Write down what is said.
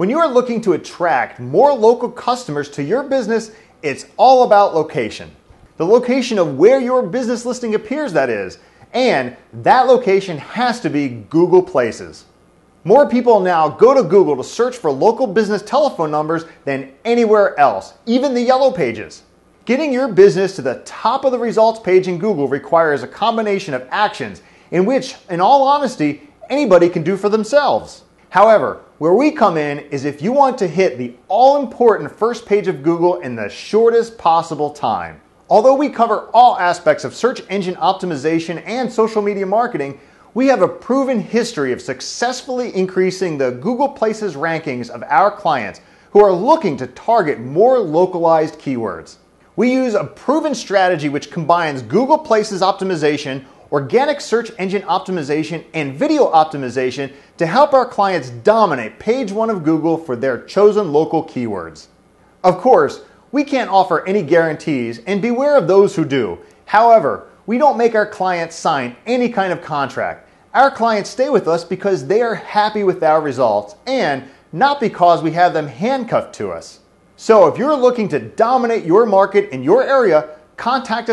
When you are looking to attract more local customers to your business, it's all about location. The location of where your business listing appears, that is, and that location has to be Google Places. More people now go to Google to search for local business telephone numbers than anywhere else, even the yellow pages. Getting your business to the top of the results page in Google requires a combination of actions in which, in all honesty, anybody can do for themselves. However, where we come in is if you want to hit the all-important first page of Google in the shortest possible time. Although we cover all aspects of search engine optimization and social media marketing, we have a proven history of successfully increasing the Google Places rankings of our clients who are looking to target more localized keywords. We use a proven strategy which combines Google Places optimization, organic search engine optimization, and video optimization to help our clients dominate page 1 of Google for their chosen local keywords. Of course, we can't offer any guarantees, and beware of those who do. However, we don't make our clients sign any kind of contract. Our clients stay with us because they are happy with our results and not because we have them handcuffed to us. So if you're looking to dominate your market in your area, contact us